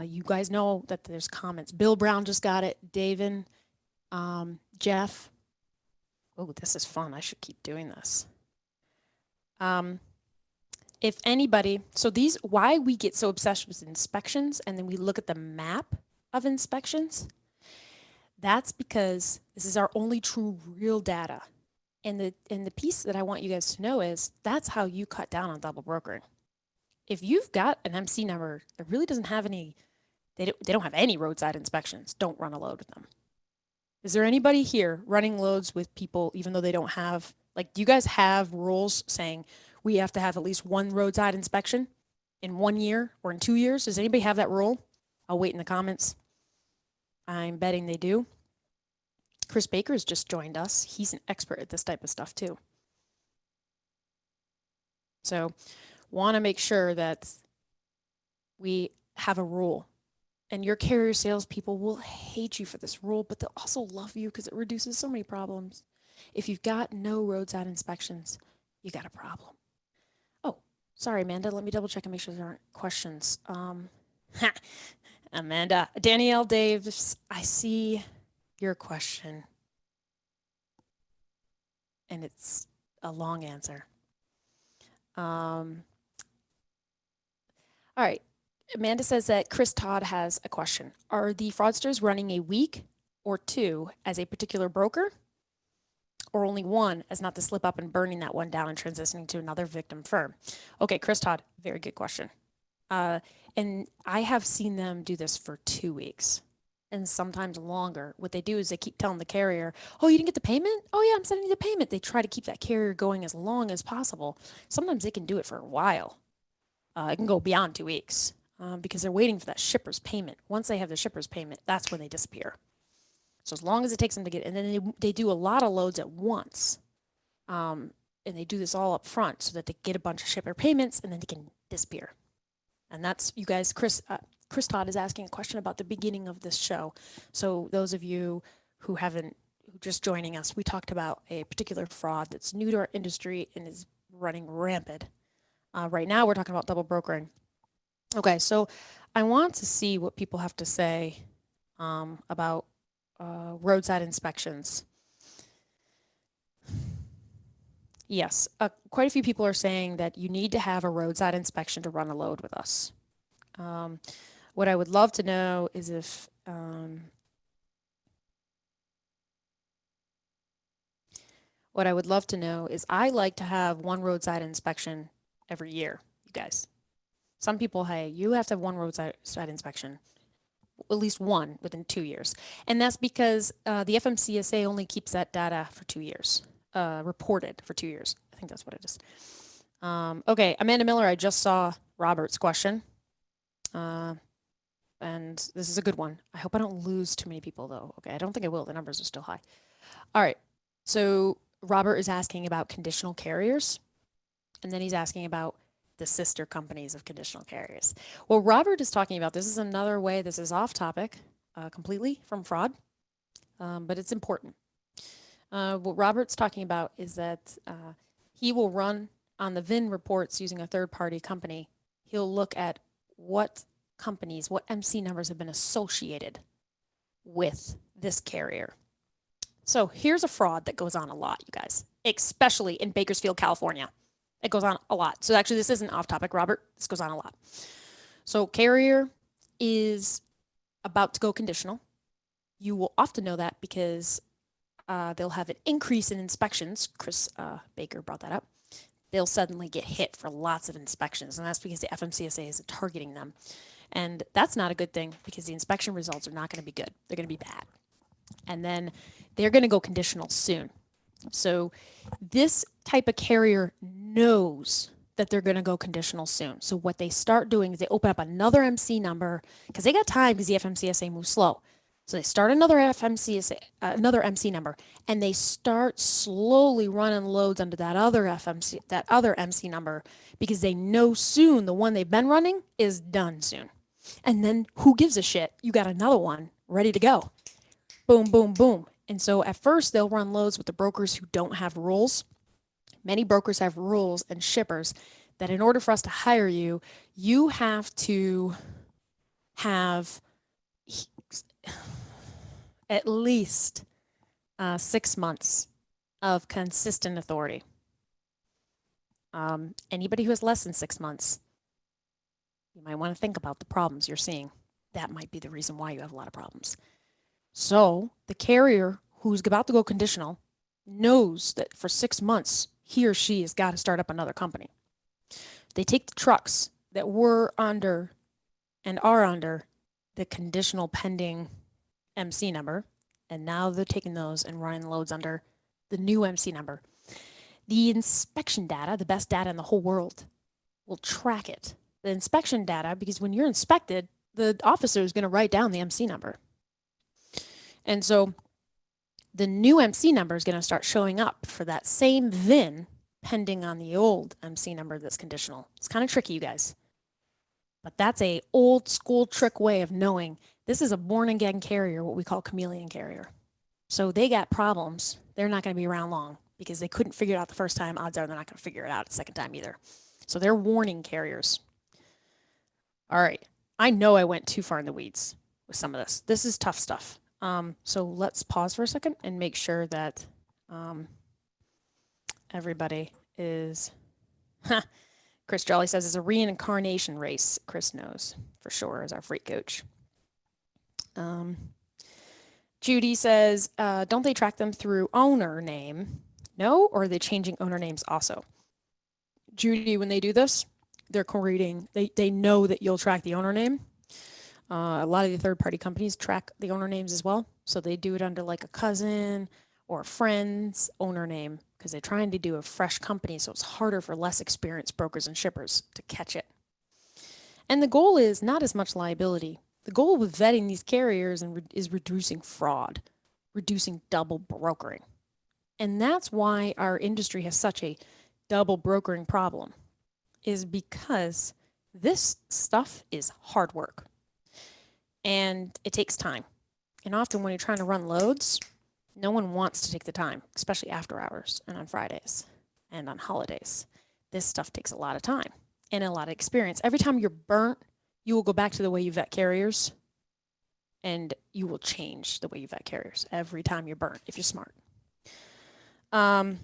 you guys know that there's comments. Bill Brown just got it. David, Jeff. Oh, this is fun. I should keep doing this. if anybody, so why we get so obsessed with inspections and then we look at the map of inspections, that's because this is our only true real data. And the piece that I want you guys to know is that's how you cut down on double brokering. If you've got an MC number that really doesn't have any, they don't have any roadside inspections, don't run a load with them. Is there anybody here running loads with people even though they don't have, like, do you guys have rules saying we have to have at least one roadside inspection in 1 year or in 2 years? Does anybody have that rule? I'll wait in the comments. I'm betting they do. Chris Baker's just joined us. He's an expert at this type of stuff too. So want to make sure that we have a rule. And your carrier salespeople will hate you for this rule, but they'll also love you because it reduces so many problems. If you've got no roadside inspections, you got a problem. Oh, sorry, Amanda. Let me double check and make sure there aren't questions. Amanda, Danielle Daves, I see your question. And it's a long answer. All right. Amanda says that Chris Todd has a question. Are the fraudsters running a week or two as a particular broker, or only one as not to slip up and burning that one down and transitioning to another victim firm? Okay, Chris Todd, very good question. And I have seen them do this for 2 weeks and sometimes longer. What they do is they keep telling the carrier, oh, you didn't get the payment? Oh yeah, I'm sending you the payment. They try to keep that carrier going as long as possible. Sometimes they can do it for a while. It can go beyond 2 weeks. Because they're waiting for that shipper's payment. Once they have the shipper's payment, that's when they disappear. So as long as it takes them to get, and then they do a lot of loads at once. And they do this all up front so that they get a bunch of shipper payments and then they can disappear. And that's, you guys, Chris Todd is asking a question about the beginning of this show. So those of you who just joining us, we talked about a particular fraud that's new to our industry and is running rampant. Right now we're talking about double brokering. Okay, so I want to see what people have to say about roadside inspections. Yes, quite a few people are saying that you need to have a roadside inspection to run a load with us. What I would love to know is if I like to have one roadside inspection every year, you guys. Some people, hey, you have to have one roadside inspection, at least one within 2 years. And that's because the FMCSA only keeps that data for 2 years, reported for 2 years. I think that's what it is. Okay, Amanda Miller, I just saw Robert's question. And this is a good one. I hope I don't lose too many people though. Okay, I don't think I will. The numbers are still high. All right, so Robert is asking about conditional carriers. And then he's asking about the sister companies of conditional carriers. Well, Robert is talking about, this is another way, this is off topic completely from fraud, but it's important. What Robert's talking about is that he will run on the VIN reports using a third-party company. He'll look at what companies, what MC numbers have been associated with this carrier. So here's a fraud that goes on a lot, you guys, especially in Bakersfield, California. It goes on a lot. So actually, this isn't off topic, Robert. This goes on a lot. So carrier is about to go conditional. You will often know that because they'll have an increase in inspections. Chris Baker brought that up. They'll suddenly get hit for lots of inspections, and that's because the FMCSA is targeting them. And that's not a good thing because the inspection results are not going to be good. They're going to be bad. And then they're going to go conditional soon. So this type of carrier knows that they're going to go conditional soon. So what they start doing is they open up another MC number because they got time because the FMCSA moves slow. So they start another MC number, and they start slowly running loads under that other MC number because they know soon the one they've been running is done soon. And then who gives a shit? You got another one ready to go. Boom, boom, boom. And so at first they'll run loads with the brokers who don't have rules. Many brokers have rules and shippers that in order for us to hire you, you have to have at least 6 months of consistent authority. Anybody who has less than 6 months, you might want to think about the problems you're seeing. That might be the reason why you have a lot of problems. So the carrier who's about to go conditional knows that for 6 months, he or she has got to start up another company. They take the trucks that were under and are under the conditional pending MC number, and now they're taking those and running loads under the new MC number. The inspection data, the best data in the whole world, will track it. The inspection data, because when you're inspected, the officer is going to write down the MC number. And so the new MC number is going to start showing up for that same VIN pending on the old MC number that's conditional. It's kind of tricky, you guys. But that's a old school trick way of knowing this is a born again carrier, what we call chameleon carrier. So they got problems. They're not going to be around long because they couldn't figure it out the first time. Odds are they're not going to figure it out the second time either. So they're warning carriers. All right. I know I went too far in the weeds with some of this. This is tough stuff. So let's pause for a second and make sure that everybody is... Chris Jolly says it's a reincarnation race. Chris knows for sure as our freight coach. Judy says, don't they track them through owner name? No, or are they changing owner names also? Judy, when they do this, they're creating, they know that you'll track the owner name. A lot of the third-party companies track the owner names as well. So they do it under like a cousin or a friend's owner name because they're trying to do a fresh company. So it's harder for less experienced brokers and shippers to catch it. And the goal is not as much liability. The goal with vetting these carriers is reducing fraud, reducing double brokering. And that's why our industry has such a double brokering problem, is because this stuff is hard work and it takes time. And often when you're trying to run loads, no one wants to take the time, especially after hours and on Fridays and on holidays. This stuff takes a lot of time and a lot of experience. Every time you're burnt, you will go back to the way you vet carriers and you will change the way you vet carriers every time you're burnt if you're smart. Let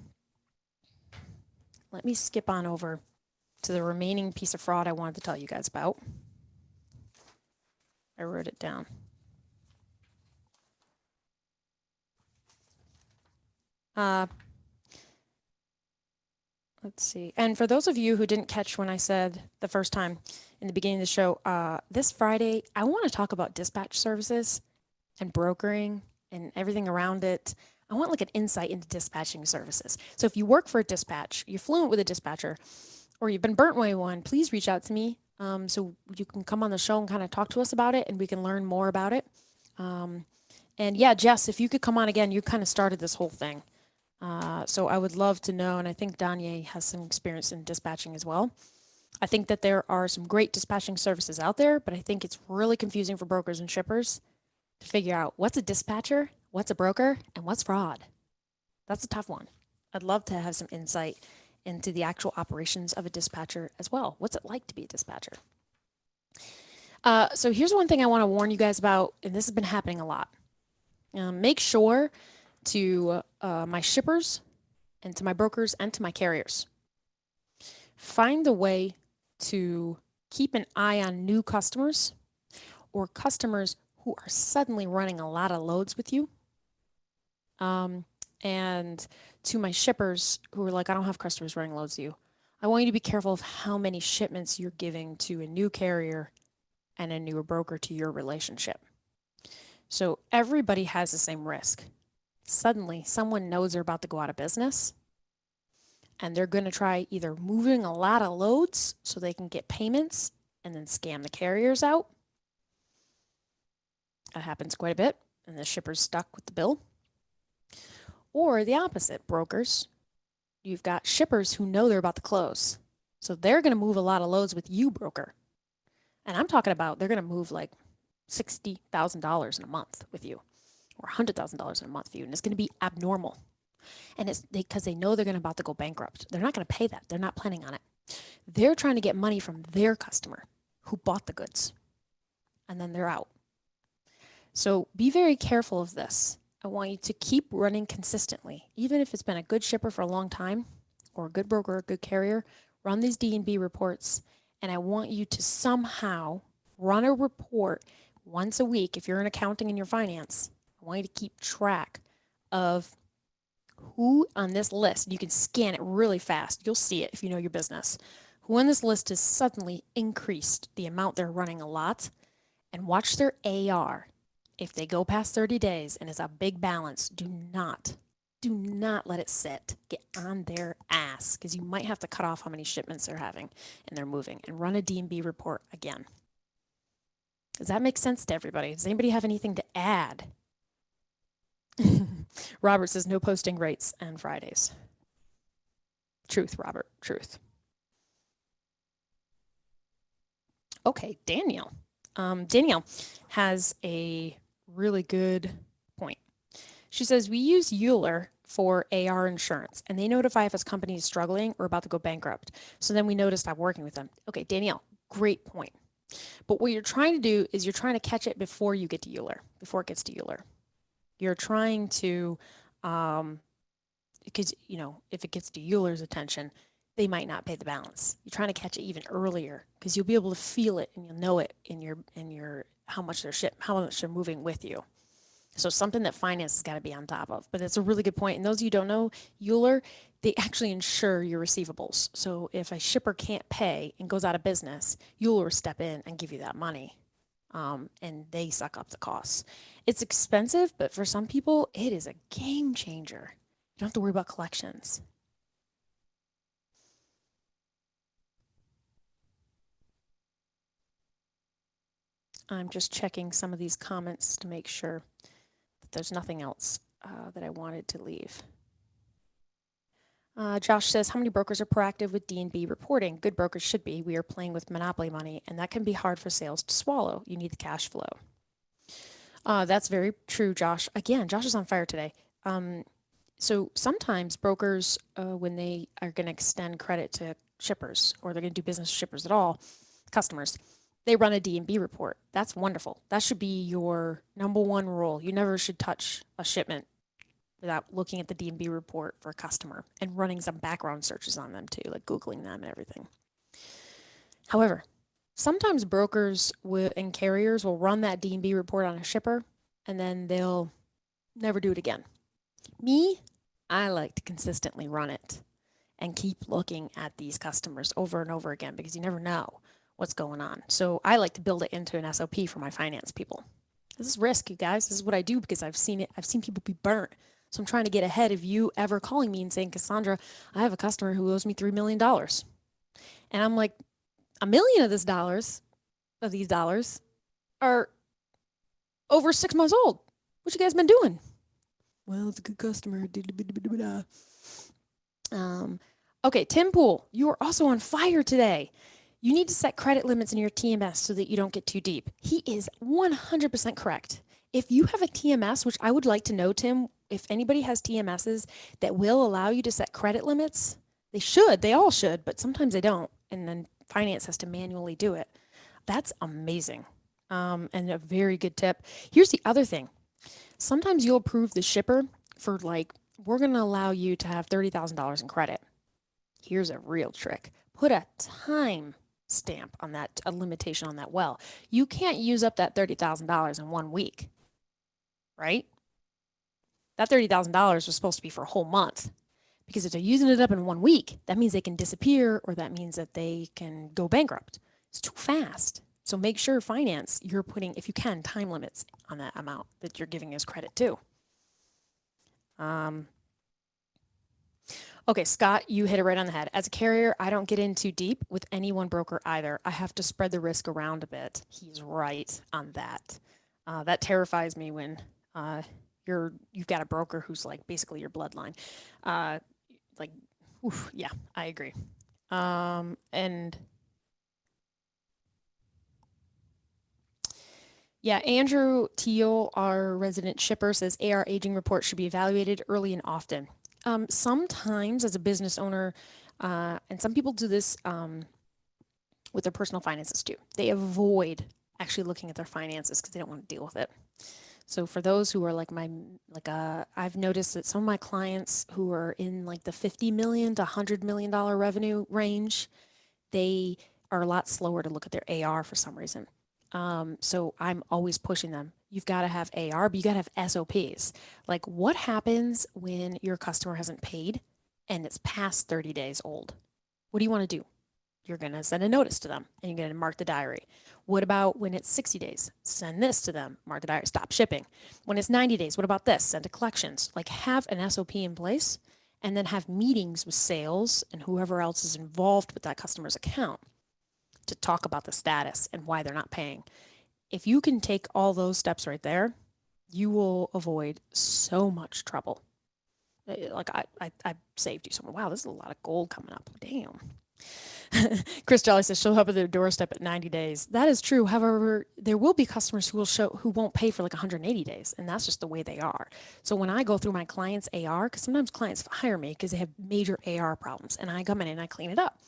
me skip on over to the remaining piece of fraud I wanted to tell you guys about. I wrote it down. Let's see. And for those of you who didn't catch when I said the first time in the beginning of the show, this Friday, I want to talk about dispatch services and brokering and everything around it. I want like an insight into dispatching services. So if you work for a dispatch, you're fluent with a dispatcher, or you've been burnt by one, please reach out to me so you can come on the show and kind of talk to us about it and we can learn more about it. And yeah, Jess, if you could come on again, you kind of started this whole thing. So I would love to know, and I think Danye has some experience in dispatching as well. I think that there are some great dispatching services out there, but I think it's really confusing for brokers and shippers to figure out what's a dispatcher, what's a broker, and what's fraud. That's a tough one. I'd love to have some insight into the actual operations of a dispatcher as well. What's it like to be a dispatcher? So here's one thing I want to warn you guys about, and this has been happening a lot. Make sure to my shippers and to my brokers and to my carriers, find a way to keep an eye on new customers or customers who are suddenly running a lot of loads with you. And to my shippers who are like, I don't have customers running loads with you. I want you to be careful of how many shipments you're giving to a new carrier and a newer broker to your relationship. So everybody has the same risk. Suddenly, someone knows they're about to go out of business and they're going to try either moving a lot of loads so they can get payments and then scam the carriers out. That happens quite a bit, and the shipper's stuck with the bill. Or the opposite, brokers. You've got shippers who know they're about to close. So they're going to move a lot of loads with you, broker. And I'm talking about they're going to move like $60,000 in a month with you or $100,000 in a month for you. And it's going to be abnormal. And it's because they know they're about to go bankrupt. They're not going to pay that. They're not planning on it. They're trying to get money from their customer who bought the goods. And then they're out. So be very careful of this. I want you to keep running consistently. Even if it's been a good shipper for a long time, or a good broker or a good carrier, run these D&B reports, and I want you to somehow run a report once a week. If you're in accounting and your finance, I want you to keep track of who on this list, you can scan it really fast. You'll see it if you know your business. Who on this list has suddenly increased the amount they're running a lot, and watch their AR. If they go past 30 days and it's a big balance, do not let it sit. Get on their ass, because you might have to cut off how many shipments they're having and they're moving, and run a D&B report again. Does that make sense to everybody? Does anybody have anything to add? Robert says no posting rates on Fridays. Truth, Robert, truth. Okay, Danielle. Danielle has a really good point. She says, we use Euler for AR insurance, and they notify if a company is struggling or about to go bankrupt. So then we know to stop working with them. Okay, Danielle, great point. But what you're trying to do is you're trying to catch it before you get to Euler, before it gets to Euler. You're trying to, because, you know, if it gets to Euler's attention, they might not pay the balance. You're trying to catch it even earlier, because you'll be able to feel it and you'll know it in your how much they're moving with you. So something that finance has got to be on top of. But it's a really good point. And those of you who don't know, Euler, they actually insure your receivables. So if a shipper can't pay and goes out of business, Euler will step in and give you that money. And they suck up the costs. It's expensive, but for some people, it is a game changer. You don't have to worry about collections. I'm just checking some of these comments to make sure that there's nothing else that I wanted to leave. Josh says, how many brokers are proactive with D&B reporting? Good brokers should be. We are playing with monopoly money, and that can be hard for sales to swallow. You need the cash flow. That's very true, Josh. Again, Josh is on fire today. So sometimes brokers, when they are going to extend credit to shippers, or they're going to do business with shippers at all, customers, they run a D&B report. That's wonderful. That should be your number one rule. You never should touch a shipment without looking at the D&B report for a customer and running some background searches on them too, like Googling them and everything. However, sometimes brokers and carriers will run that D&B report on a shipper, and then they'll never do it again. Me, I like to consistently run it and keep looking at these customers over and over again, because you never know what's going on. So I like to build it into an SOP for my finance people. This is risk, you guys. This is what I do because I've seen it. I've seen people be burnt. So I'm trying to get ahead of you ever calling me and saying, Cassandra, I have a customer who owes me $3 million. And I'm like, $1 million of these dollars are over 6 months old. What you guys been doing? Well, it's a good customer. Okay, Tim Pool, you are also on fire today. You need to set credit limits in your TMS so that you don't get too deep. He is 100% correct. If you have a TMS, which I would like to know, Tim, if anybody has TMSs that will allow you to set credit limits, they all should, but sometimes they don't. And then finance has to manually do it. That's amazing. And a very good tip. Here's the other thing. Sometimes you'll approve the shipper for we're going to allow you to have $30,000 in credit. Here's a real trick. Put a time stamp on that, a limitation on that well. You can't use up that $30,000 in 1 week, right? That $30,000 was supposed to be for a whole month, because if they're using it up in 1 week, that means they can disappear, or that means that they can go bankrupt. It's too fast. So make sure finance, you're putting, if you can, time limits on that amount that you're giving as credit to. Okay, Scott, you hit it right on the head. As a carrier, I don't get in too deep with any one broker either. I have to spread the risk around a bit. He's right on that. That terrifies me when you've got a broker who's like basically your bloodline. Yeah, I agree. And yeah, Andrew Teal, our resident shipper, says AR aging report should be evaluated early and often. Sometimes as a business owner, and some people do this with their personal finances too, they avoid actually looking at their finances because they don't want to deal with it. So for those who are I've noticed that some of my clients who are in like the 50 million to $100 million revenue range, they are a lot slower to look at their AR for some reason. So I'm always pushing them. You've got to have AR, but you got to have SOPs. Like, what happens when your customer hasn't paid and it's past 30 days old? What do you want to do? You're going to send a notice to them and you're going to mark the diary. What about when it's 60 days? Send this to them, mark the diary, stop shipping. When it's 90 days, what about this? Send to collections. Like, have an SOP in place and then have meetings with sales and whoever else is involved with that customer's account to talk about the status and why they're not paying. If you can take all those steps right there, you will avoid so much trouble. Like I saved you someone. Wow, this is a lot of gold coming up. Damn. Chris Jolly says she'll help at their doorstep at 90 days. That is true. However, there will be customers who won't pay for like 180 days, and that's just the way they are. So when I go through my clients' AR, because sometimes clients hire me because they have major AR problems, and I come in and I clean it up.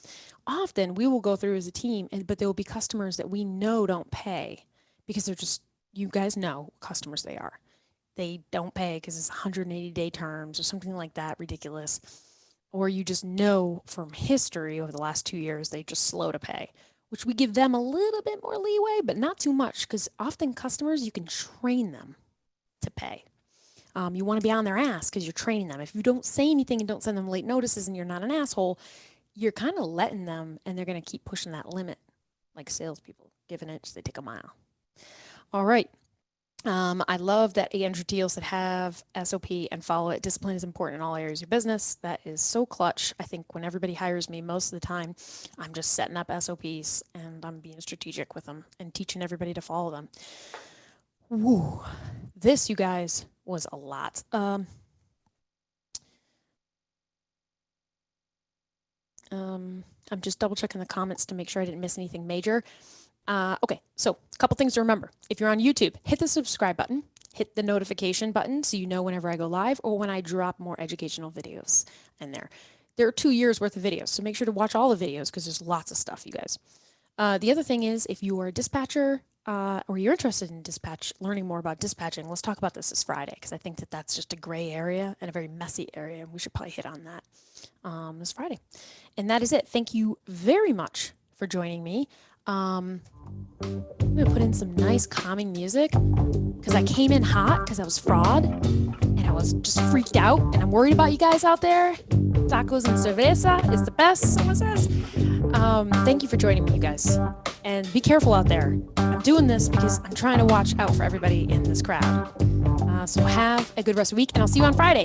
Often we will go through as a team, but there will be customers that we know don't pay because they're just, you guys know customers they are. They don't pay because it's 180-day terms or something like that, ridiculous. Or you just know from history over the last 2 years, they just slow to pay, which we give them a little bit more leeway, but not too much, because often customers, you can train them to pay. You want to be on their ass because you're training them. If you don't say anything and don't send them late notices and you're not an asshole, you're kind of letting them, and they're going to keep pushing that limit like salespeople. Give an inch, they take a mile. All right. I love that Andrew Teal said have SOP and follow it. Discipline is important in all areas of your business. That is so clutch. I think when everybody hires me, most of the time, I'm just setting up SOPs and I'm being strategic with them and teaching everybody to follow them. Woo. This, you guys, was a lot. I'm just double checking the comments to make sure I didn't miss anything major. Okay, so a couple things to remember. If you're on YouTube, hit the subscribe button, hit the notification button so you know whenever I go live or when I drop more educational videos in there. There are 2 years worth of videos, so make sure to watch all the videos because there's lots of stuff, you guys. The other thing is, if you are a dispatcher or you're interested in learning more about dispatching, let's talk about this Friday because I think that that's just a gray area and a very messy area, and we should probably hit on that this Friday. And that is it. Thank you very much for joining me. I'm gonna put in some nice calming music because I came in hot because I was fraud and I was just freaked out and I'm worried about you guys out there. Tacos and cerveza is the best, someone says. Thank you for joining me, you guys. And be careful out there. I'm doing this because I'm trying to watch out for everybody in this crowd. So have a good rest of the week and I'll see you on Friday.